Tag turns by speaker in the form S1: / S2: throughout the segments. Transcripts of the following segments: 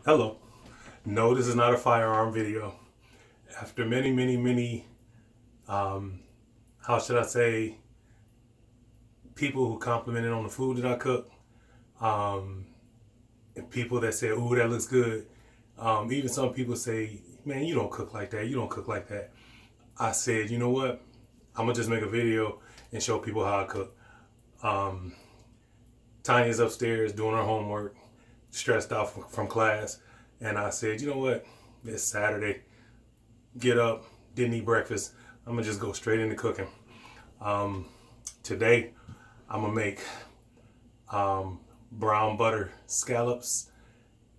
S1: Hello. No, this is not a firearm video. After many, how should I say, people who complimented on the food that I cook, um, and people that say, "Ooh, that looks good." Even some people say, "Man, you don't cook like that. You don't cook like that." I said, you know what? I'm gonna just make a video and show people how I cook. Um, Tanya's upstairs doing her homework, stressed out from class, and I said, you know what? It's Saturday. Get up, didn't eat breakfast. I'm gonna just go straight into cooking. Um, Today, I'm gonna make brown butter scallops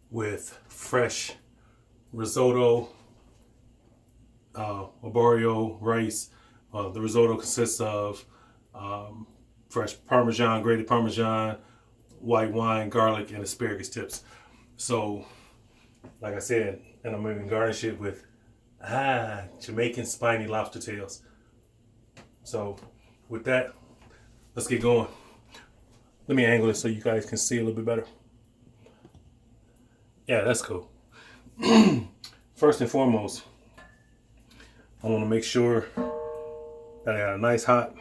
S1: with fresh risotto, arborio rice. The risotto consists of um, fresh Parmesan, grated Parmesan, white wine, garlic, and asparagus tips. So, like I said, and I'm gonna garnish it with Jamaican spiny lobster tails. So, with that, let's get going. Let me angle it so you guys can see a little bit better. Yeah, that's cool. First and foremost, I want to make sure that I got a nice hot.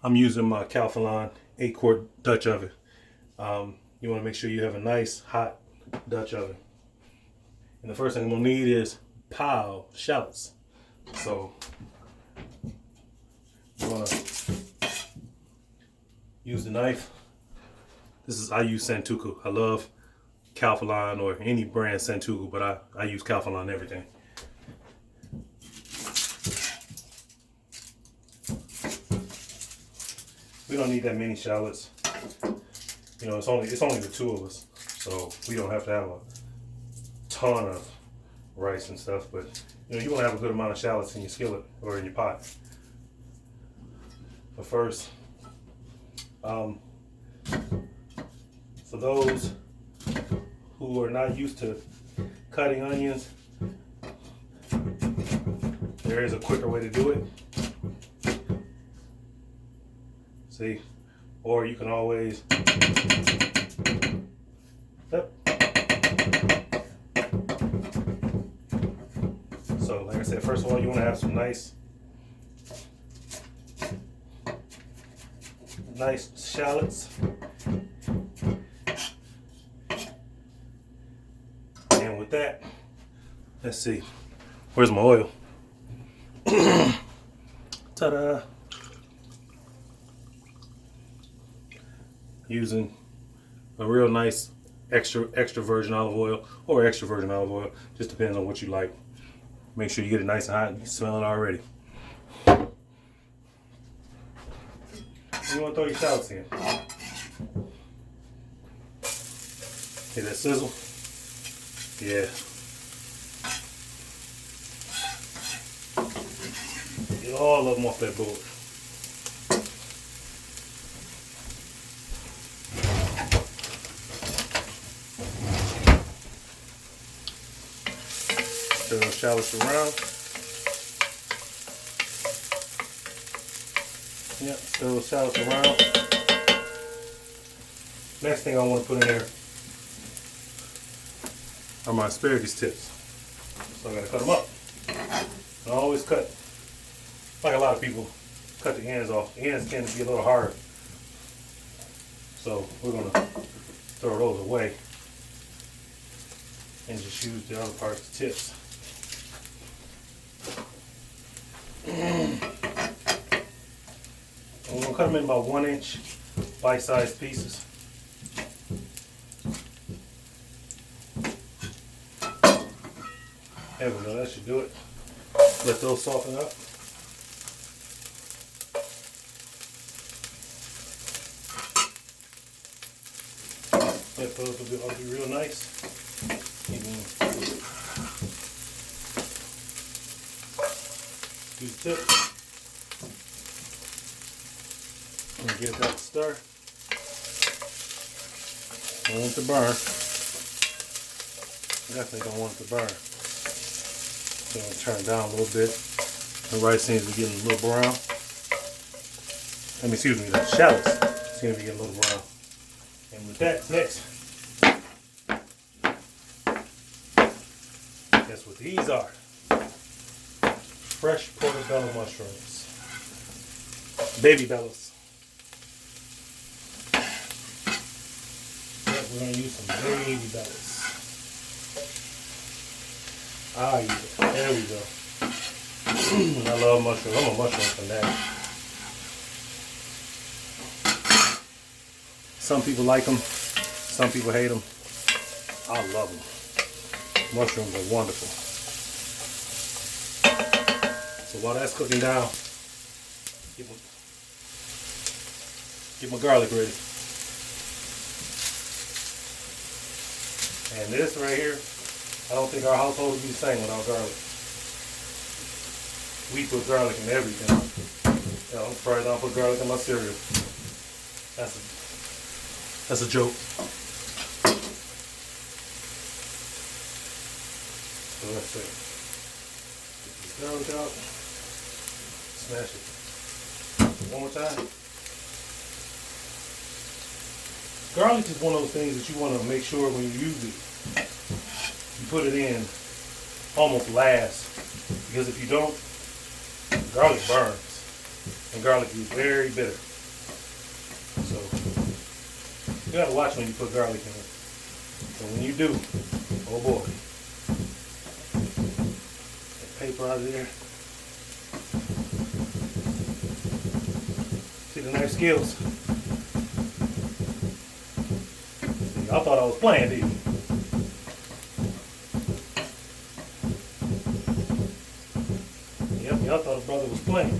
S1: I'm using my Calphalon 8-quart Dutch oven. You want to make sure you have a nice hot Dutch oven. And the first thing I'm gonna need is shallots. So you want to use the knife. I use Santoku. I love Calphalon or any brand Santoku, but I use Calphalon everything. We don't need that many shallots. You know, it's only the two of us, so we don't have to have a ton of rice and stuff. But you know, you want to have a good amount of shallots in your skillet or in your pot. But first, for those who are not used to cutting onions, there is a quicker way to do it. See, or you can always, yep. So like I said, first of all, you want to have some nice shallots. And with that, let's see, where's my oil? Ta-da! Using a real nice extra virgin olive oil or extra virgin olive oil, just depends on what you like. Make sure you get it nice and hot and you smell it already. You want to throw your shallots in. Hear that sizzle? Yeah. Get all of them off that board. Stir those shallots around. Yep, stir those shallots around. Next thing I want to put in there are my asparagus tips. So I gotta cut them up. I always cut, like a lot of people, cut the ends off. The ends tend to be a little hard. So we're gonna throw those away and just use the other parts, the tips. I'm gonna cut them in about 1-inch bite-sized pieces. There we go, that should do it. Let those soften up. Yep, those will be real nice. Use the tip. And give that a stir. Don't want it to burn. Definitely don't want it to burn. So I'm going to turn it down a little bit. The rice seems to be getting a little brown. Excuse me, the shallots seem to be getting a little brown. And with that, next, Guess what these are? Fresh portobello mushrooms. Baby bellas. Yep, we're gonna use some baby bellas. Ah, yeah, there we go. I love mushrooms. I'm a mushroom fanatic. Some people like them. Some people hate them. I love them. Mushrooms are wonderful. So while that's cooking down, get my garlic ready. And this right here, I don't think our household would be the same without garlic. We put garlic in everything. Yeah, I'm surprised I don't put garlic in my cereal. That's a joke. So let's see. Get this garlic out. Smash it. One more time. Garlic is one of those things that you want to make sure when you use it, you put it in almost last. Because if you don't, garlic burns. And garlic is very bitter. So you gotta watch when you put garlic in it. So when you do, oh boy. That paper out of there. See the knife skills? Y'all thought I was playing, didn't you? Yep, y'all thought a brother was playing.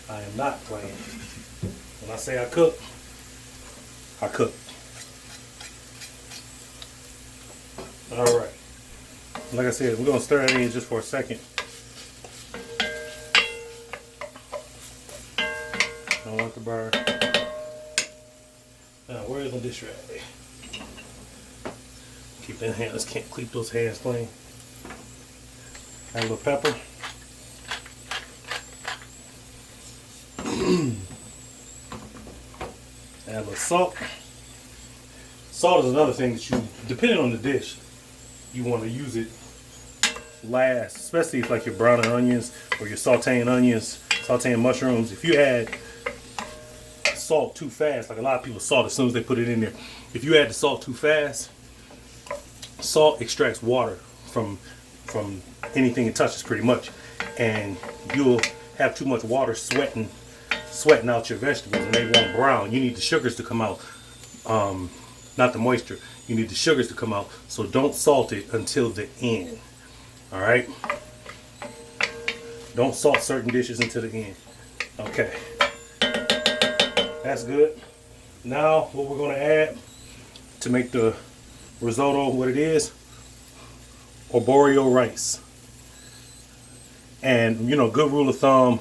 S1: I am not playing. When I say I cook, I cook. Alright. Like I said, we're going to stir that in just for a second. I don't want the burn. Now, where is my dish rag? Keep that hand. Let's keep those hands clean. Add a little pepper. Add a little salt. Salt is another thing that you, depending on the dish, you want to use it last, especially if like you're browning onions or you're sauteing onions, sauteing mushrooms. If you add salt too fast, like a lot of people salt as soon as they put it in there. If you add the salt too fast, salt extracts water from anything it touches pretty much, and you'll have too much water sweating out your vegetables and they won't brown. You need the sugars to come out, not the moisture. You need the sugars to come out, so don't salt it until the end. All right, don't salt certain dishes until the end. Okay, that's good. Now what we're going to add to make the risotto what it is, arborio rice. And you know, good rule of thumb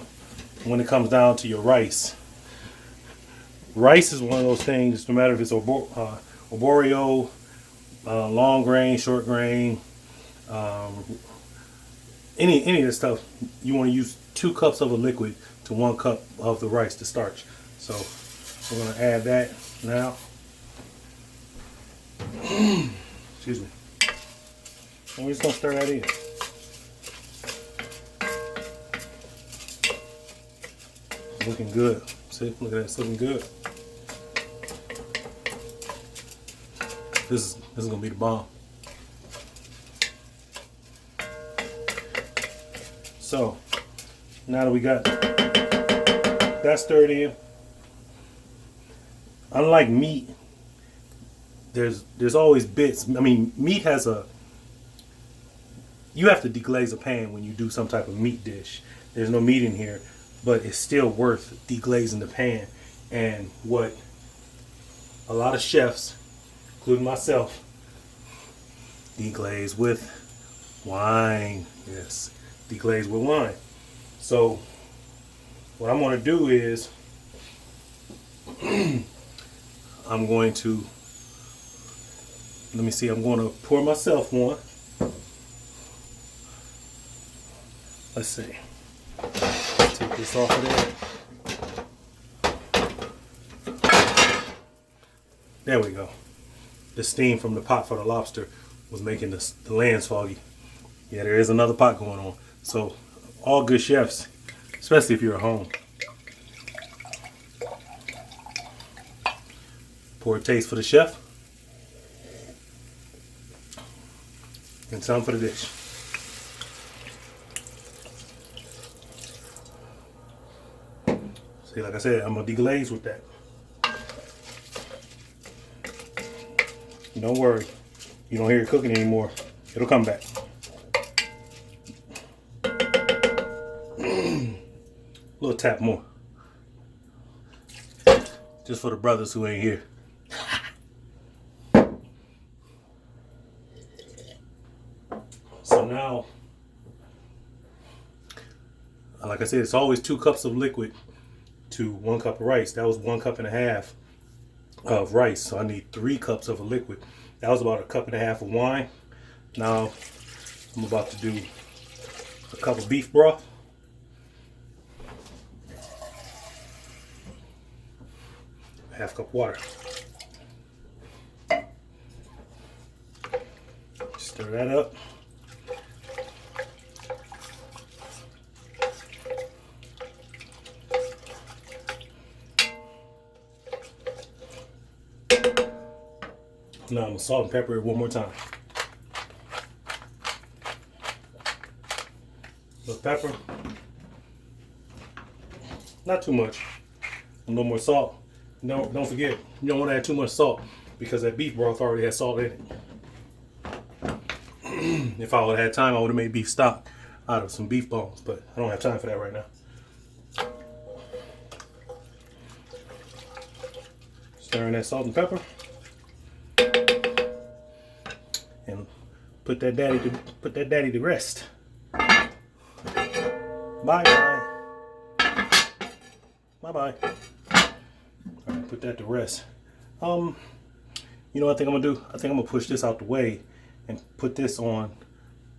S1: when it comes down to your rice, rice is one of those things, no matter if it's arborio, long grain, short grain, any of this stuff, you want to use 2 cups of a liquid to 1 cup of the rice to starch. So we're going to add that now. Excuse me. And we're just going to stir that in. It's looking good. See, look at that, it's looking good. This is going to be the bomb. So now that we got that stirred in, unlike meat, there's always bits. I mean, meat has you have to deglaze a pan when you do some type of meat dish. There's no meat in here, but it's still worth deglazing the pan. And what a lot of chefs, including myself, deglaze with wine. Yes, deglaze with wine. So what I'm going to do is I'm going to, let me see, I'm going to pour myself one. Let's see. Take this off of there. There we go. The steam from the pot for the lobster was making the lands foggy. Yeah, there is another pot going on. So all good chefs, especially if you're at home, pour a taste for the chef and some for the dish. See, like I said, I'm gonna deglaze with that. Don't worry, you don't hear it cooking anymore. It'll come back. A little tap more. Just for the brothers who ain't here. So now, like I said, it's always 2 cups of liquid to 1 cup of rice. That was 1.5 cups of rice. So I need 3 cups of a liquid. That was about 1.5 cups of wine. Now I'm about to do a cup of beef broth. Half cup water. Stir that up. Now I'm gonna salt and pepper it one more time. Little pepper. Not too much. A little more salt. Don't forget, you don't want to add too much salt because that beef broth already has salt in it. If I would have had time, I would have made beef stock out of some beef bones, but I don't have time for that right now. Stirring that salt and pepper. And put that daddy to rest. Bye bye. Bye bye. All right, put that to rest. You know what I think I'm gonna do? I think I'm gonna push this out the way and put this on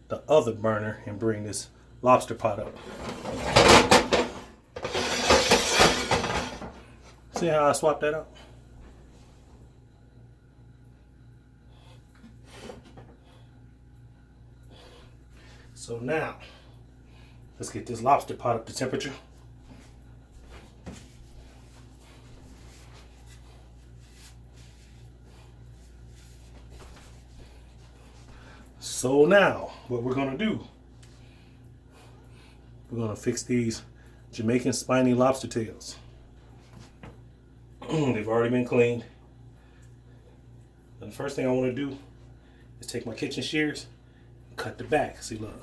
S1: the other burner and bring this lobster pot up. See how I swapped that out? So now, let's get this lobster pot up to temperature. So now, what we're gonna do, we're gonna fix these Jamaican spiny lobster tails. They've already been cleaned. And the first thing I wanna do is take my kitchen shears and cut the back. See, look.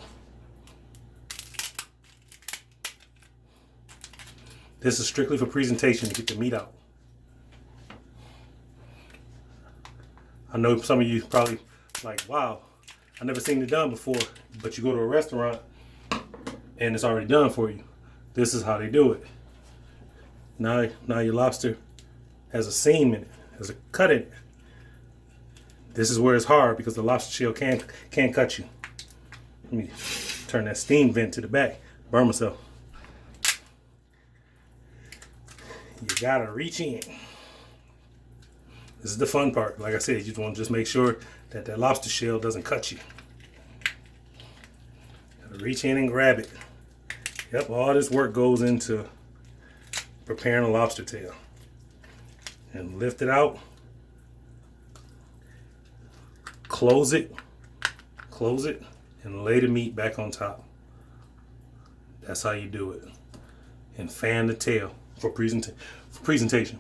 S1: This is strictly for presentation to get the meat out. I know some of you probably like, wow, I never seen it done before, but you go to a restaurant and it's already done for you. This is how they do it. Now your lobster has a seam in it, has a cut in it. This is where it's hard because the lobster shell can't cut you. Let me turn that steam vent to the back, burn myself. You gotta reach in. This is the fun part. Like I said, you just want to just make sure that that lobster shell doesn't cut you. Gotta reach in and grab it. Yep, all this work goes into preparing a lobster tail. And lift it out. Close it, and lay the meat back on top. That's how you do it. And fan the tail for presentation.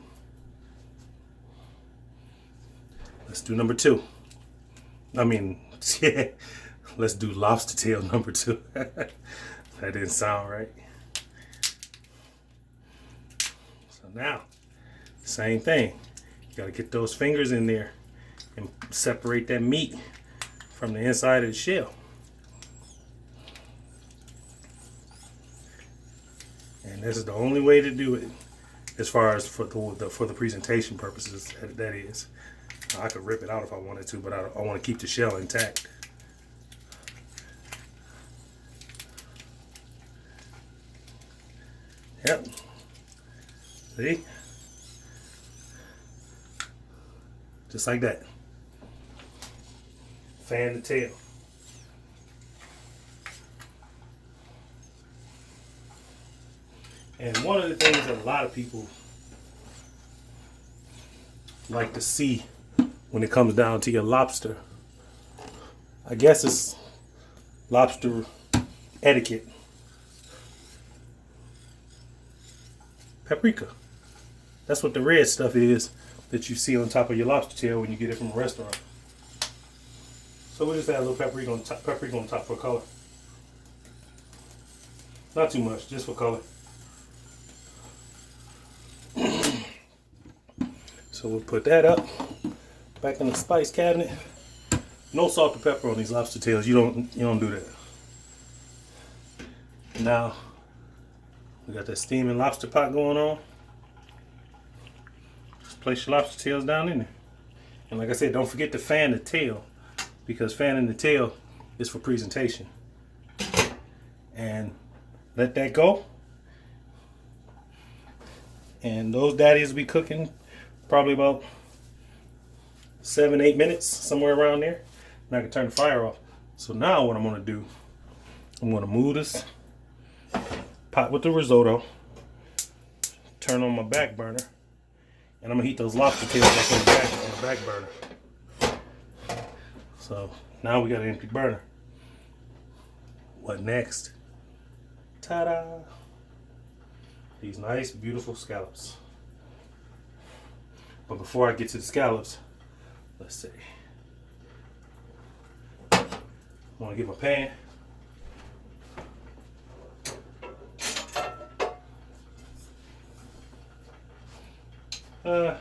S1: Let's do number 2. I mean, yeah, let's do lobster tail number 2. That didn't sound right. So now, same thing. You gotta get those fingers in there and separate that meat from the inside of the shell. And this is the only way to do it, as far as for the presentation purposes. That is, I could rip it out if I wanted to, but I want to keep the shell intact. Yep. See? Just like that. fan the tail. And one of the things that a lot of people like to see when it comes down to your lobster, I guess it's lobster etiquette. Paprika. That's what the red stuff is that you see on top of your lobster tail when you get it from a restaurant. So we'll just add a little paprika on top for color. Not too much, just for color. So we'll put that up back in the spice cabinet. No salt and pepper on these lobster tails. You don't do that. Now we got that steaming lobster pot going on. Just place your lobster tails down in there. And like I said, don't forget to fan the tail, because fanning the tail is for presentation. And let that go. And those daddies will be cooking probably about 7-8 minutes, somewhere around there. And I can turn the fire off. So now what I'm gonna do, I'm gonna move this pot with the risotto, turn on my back burner, and I'm gonna heat those lobster tails back on the back burner. So now we got an empty burner. What next? Ta-da! These nice, beautiful scallops. But before I get to the scallops, let's see. I want to get my pan. I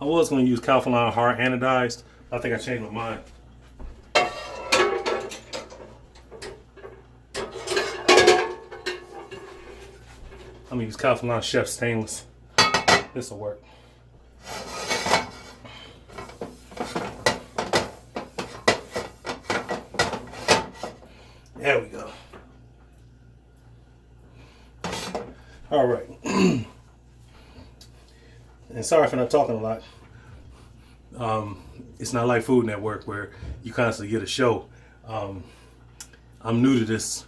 S1: was going to use Calphalon hard anodized. I think I changed my mind. I'm going to use Calphalon Chef Stainless. This will work. There we go. All right. And sorry for not talking a lot. It's not like Food Network where you constantly get a show. I'm new to this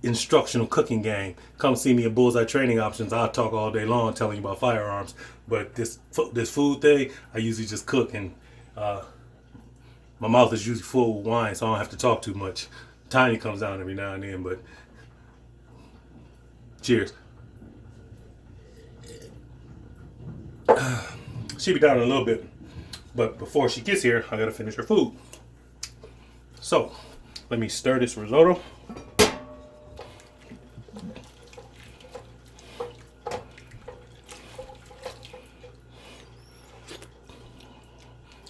S1: instructional cooking game. Come see me at Bullseye Training Options. I'll talk all day long telling you about firearms. But this food thing, I usually just cook, and my mouth is usually full with wine, so I don't have to talk too much. Tiny comes down every now and then, but cheers. She'll be down in a little bit, but before she gets here, I gotta finish her food. So, let me stir this risotto.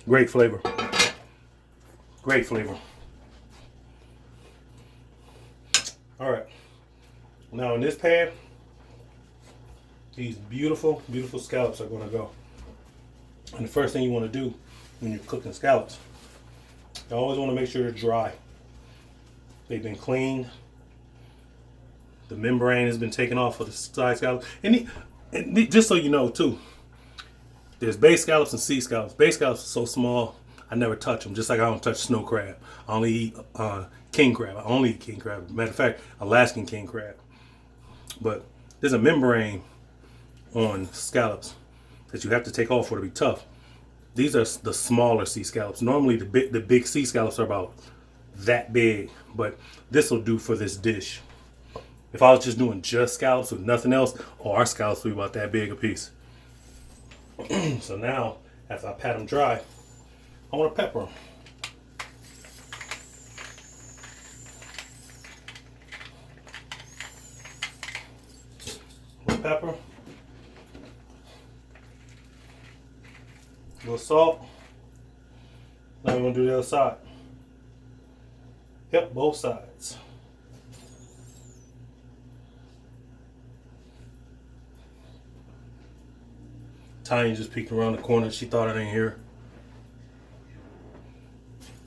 S1: Great flavor. Great flavor. All right. Now in this pan, these beautiful, beautiful scallops are going to go. And the first thing you want to do when you're cooking scallops, you always want to make sure they're dry. They've been cleaned. The membrane has been taken off of the side scallops. And just so you know too, there's bay scallops and sea scallops. Bay scallops are so small, I never touch them. Just like I don't touch snow crab. I only eat king crab. I only eat king crab. Matter of fact, Alaskan king crab. But there's a membrane on scallops that you have to take off for it to be tough. These are the smaller sea scallops. Normally the big sea scallops are about that big, but this will do for this dish. If I was just doing just scallops with nothing else, our scallops would be about that big a piece. So now, after I pat them dry, I want to pepper them. A little pepper, a little salt. Now we're going to do the other side. Yep, both sides. Tanya just peeked around the corner. She thought I didn't hear her.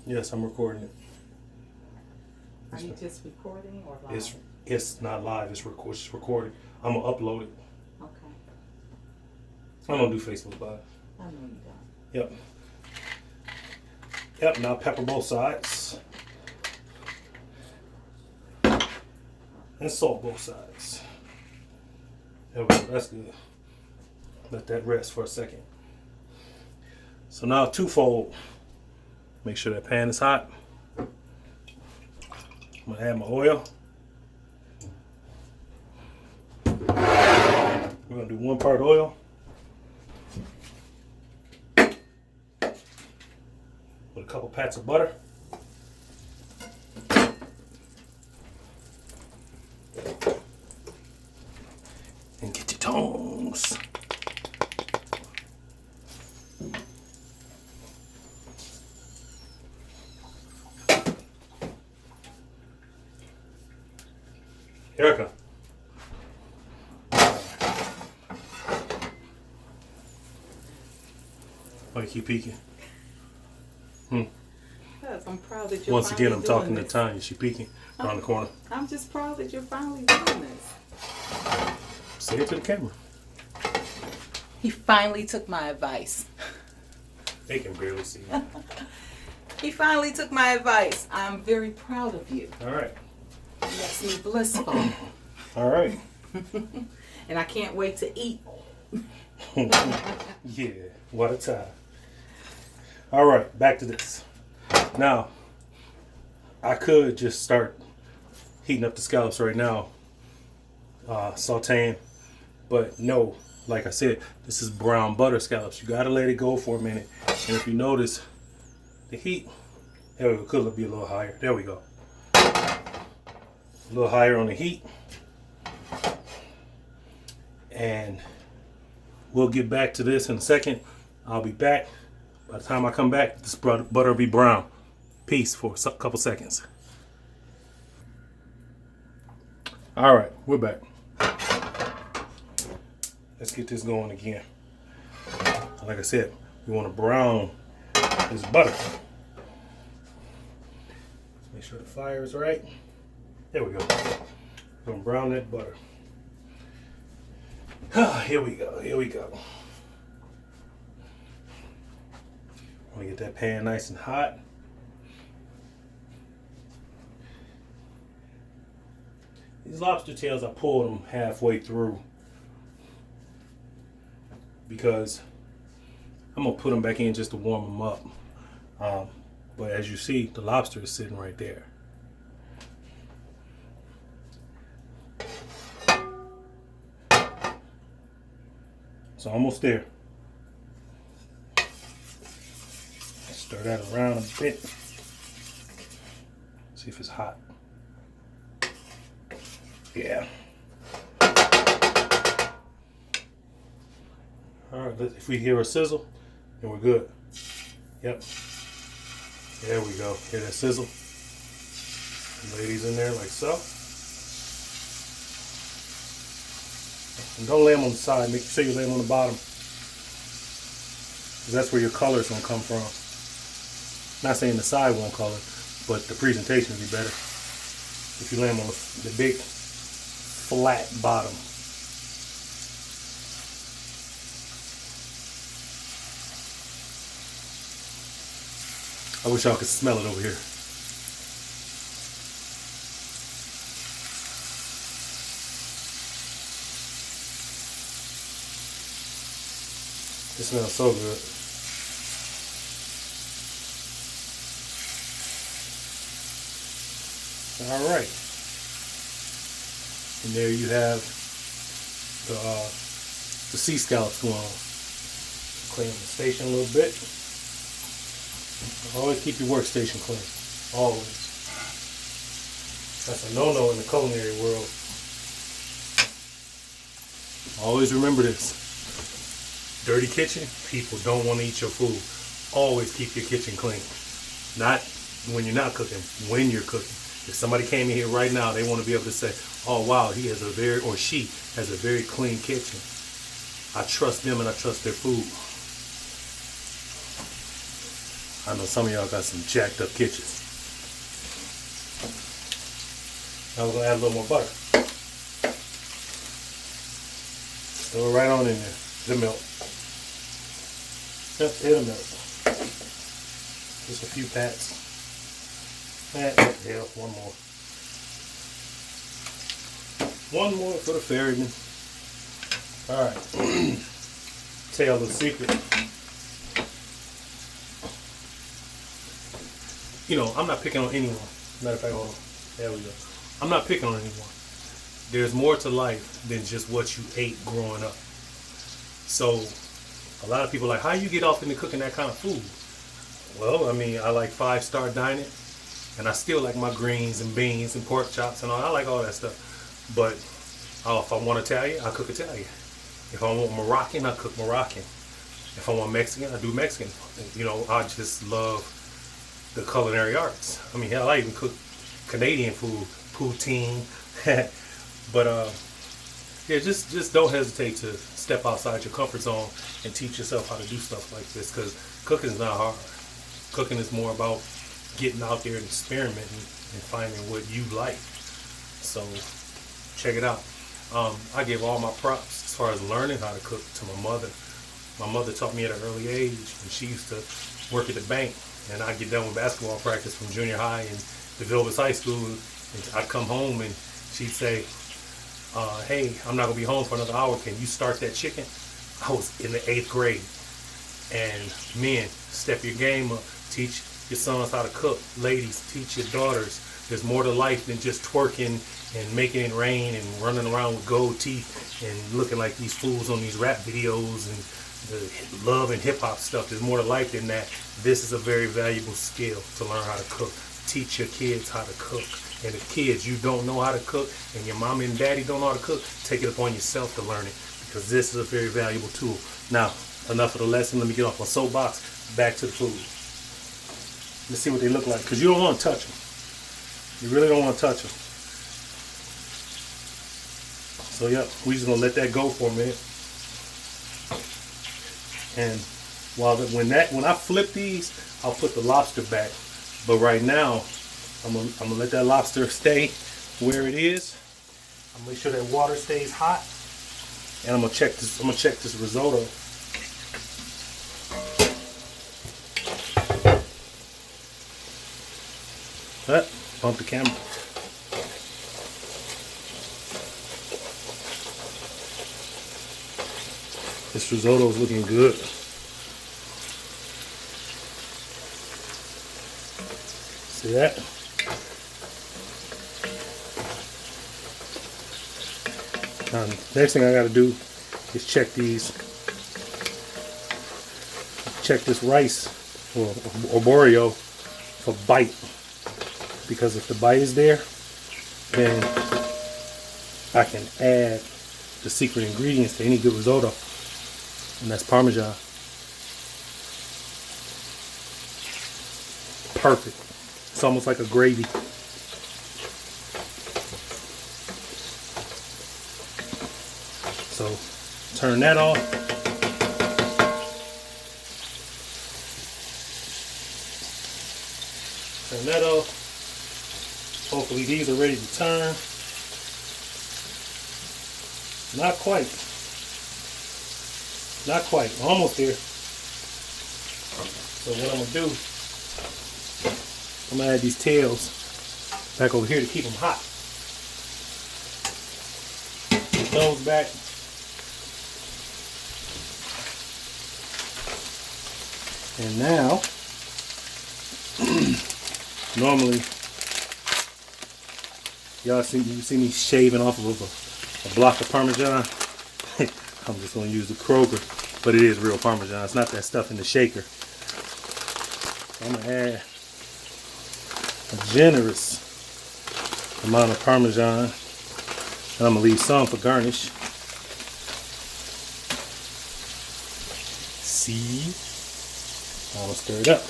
S1: Yes, I'm recording it.
S2: Are you just recording or live?
S1: It's not live. It's recorded. I'm gonna upload it.
S2: Okay.
S1: I don't do Facebook Live.
S2: I know you don't.
S1: Yep.
S3: Yep, now pepper both sides. And salt both sides. There we go, that's good. Let that rest for a second. So now twofold. Make sure that pan is hot. I'm gonna add my oil. We're gonna do 1 part oil. With a couple pats of butter. And get your tongs. Erica. Why you keep peeking?
S2: Because I'm proud that you're
S3: Once again,
S2: finally
S3: I'm talking
S2: doing
S3: to
S2: this.
S3: Tanya. She peeking around the corner.
S2: I'm just proud that you're finally doing this.
S3: Say it to the camera.
S2: He finally took my advice.
S3: They can barely see you.
S2: He finally took my advice. I'm very proud of you.
S3: All right.
S2: It makes me blissful.
S3: All right.
S2: And I can't wait to eat.
S3: Yeah, what a time. All right, back to this. Now, I could just start heating up the scallops right now, sauteing, but no, like I said, this is brown butter scallops. You gotta let it go for a minute. And if you notice, the heat, there we go, could be a little higher. There we go. A little higher on the heat. And we'll get back to this in a second. I'll be back. By the time I come back, this butter will be brown. Peace for a couple seconds. All right, we're back. Let's get this going again. Like I said, we want to brown this butter. Make sure the fire is right. There we go. We're going to brown that butter. Here we go, here we go. Want to get that pan nice and hot. These lobster tails, I pulled them halfway through because I'm going to put them back in just to warm them up. But as you see, the lobster is sitting right there. It's almost there. Stir that around a bit. See if it's hot. Yeah. All right, if we hear a sizzle, then we're good. Yep. There we go. Hear that sizzle? Ladies in there like so. And don't lay them on the side. Make sure you lay them on the bottom. Because that's where your color is going to come from. Not saying the side won't color, but the presentation will be better if you lay them on the big, flat bottom. I wish y'all could smell it over here. It smells so good. All right. And there you have the sea scallops going on. Clean up the station a little bit. Always keep your workstation clean. Always. That's a no-no in the culinary world. Always remember this. Dirty kitchen, people don't want to eat your food. Always keep your kitchen clean. Not when you're not cooking, when you're cooking. If somebody came in here right now, they want to be able to say, oh wow, he has a very, or she has a very clean kitchen. I trust them and I trust their food. I know some of y'all got some jacked up kitchens. Now we're going to add a little more butter. Throw it right on in there. It'll melt. Yep, it'll melt. Just a few pats. Hell, one more. One more for the ferryman. Alright. Tell the secret. You know, I'm not picking on anyone. Matter of fact, hold on. There we go. I'm not picking on anyone. There's more to life than just what you ate growing up. So, a lot of people are like, how you get off into cooking that kind of food? Well, I mean, I like 5-star dining, and I still like my greens and beans and pork chops and all. I like all that stuff. But if I want Italian, I cook Italian. If I want Moroccan, I cook Moroccan. If I want Mexican, I do Mexican. You know, I just love the culinary arts. I mean, hell, I even cook Canadian food, poutine. But yeah, just don't hesitate to step outside your comfort zone and teach yourself how to do stuff like this, because cooking is not hard. Cooking is more about getting out there and experimenting and finding what you like. So check it out. I give all my props as far as learning how to cook to my mother. My mother taught me at an early age, and she used to work at the bank, and I'd get done with basketball practice from junior high and the Vilbus High School, and I'd come home and she'd say, hey, I'm not gonna be home for another hour, can you start that chicken? I was in the 8th grade. And men, step your game up. Teach your sons how to cook. Ladies, teach your daughters. There's more to life than just twerking and making it rain and running around with gold teeth and looking like these fools on these rap videos and the love and hip hop stuff. There's more to life than that. This is a very valuable skill to learn how to cook. Teach your kids how to cook. And if kids, you don't know how to cook and your mom and daddy don't know how to cook, take it upon yourself to learn it, because this is a very valuable tool. Now, enough of the lesson. Let me get off my soapbox. Back to the food. Let's see what they look like, because you don't want to touch them. You really don't want to touch them. So yeah, we're just gonna let that go for a minute. And when I flip these, I'll put the lobster back. But right now, I'm gonna let that lobster stay where it is. I'm gonna make sure that water stays hot, and I'm gonna check this risotto. Bump the camera. This risotto is looking good. See that? Now, next thing I got to do is check this rice or arborio for bite. Because if the bite is there, then I can add the secret ingredients to any good risotto, and that's Parmesan. Perfect. It's almost like a gravy. So turn that off. Turn that off. Hopefully these are ready to turn. Not quite. Not quite. Almost there. So what I'm going to do, I'm going to add these tails back over here to keep them hot. Put those back. And now, normally, you see me shaving off of a block of Parmesan. I'm just going to use the Kroger, but it is real Parmesan. It's not that stuff in the shaker. So I'm going to add a generous amount of Parmesan, and I'm going to leave some for garnish. See? I'm going to stir it up.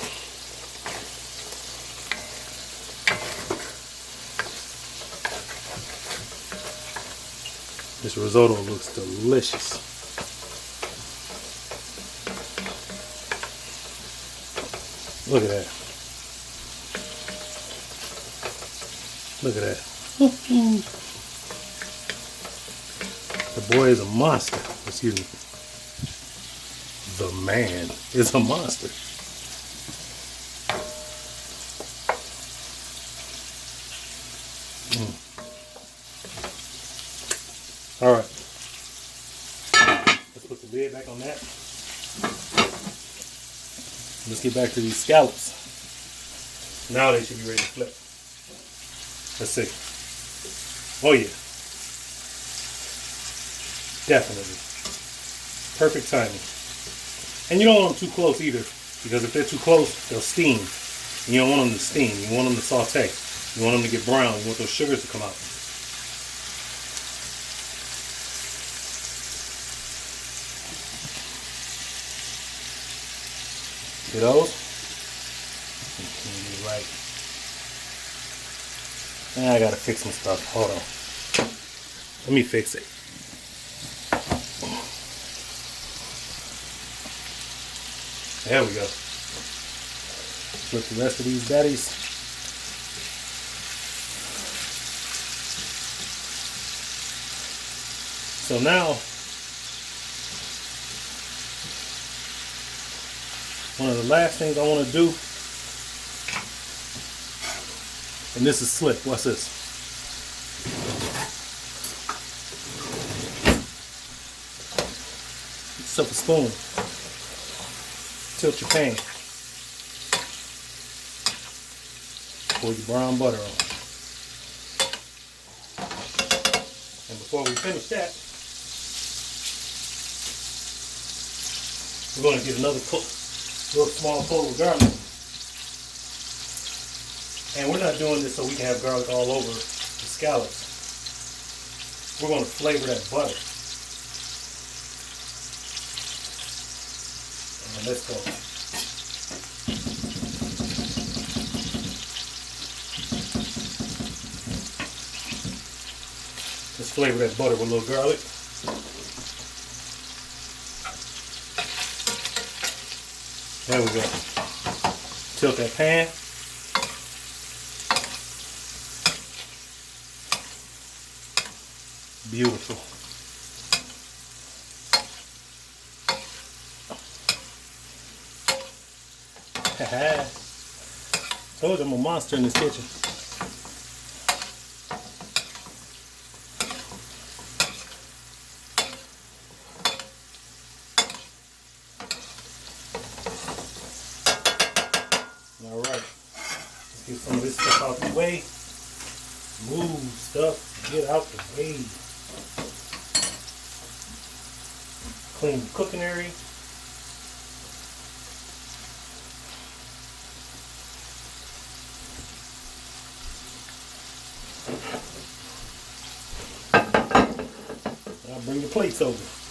S3: This risotto looks delicious. Look at that. Look at that. The boy is a monster. Excuse me. The man is a monster. All right. Let's put the lid back on that. Let's get back to these scallops. Now they should be ready to flip. Let's see. Oh yeah. Definitely. Perfect timing. And you don't want them too close either, because if they're too close, they'll steam. And you don't want them to steam. You want them to saute. You want them to get brown. You want those sugars to come out. See those? Right. Now I gotta fix some stuff. Hold on. Let me fix it. There we go. Flip the rest of these baddies. So now, one of the last things I want to do, and this is slick. What's this? Get yourself a spoon. Tilt your pan. Pour your brown butter on. And before we finish that, we're going to get another little small clove of garlic. And we're not doing this so we can have garlic all over the scallops. We're going to flavor that butter. And let's go. Let's flavor that butter with a little garlic. There we go. Tilt that pan. Beautiful. Told you I'm a monster in this kitchen. All right, let's get some of this stuff out the way. Move stuff, get out the way. Clean the cooking area. Now bring the plates over.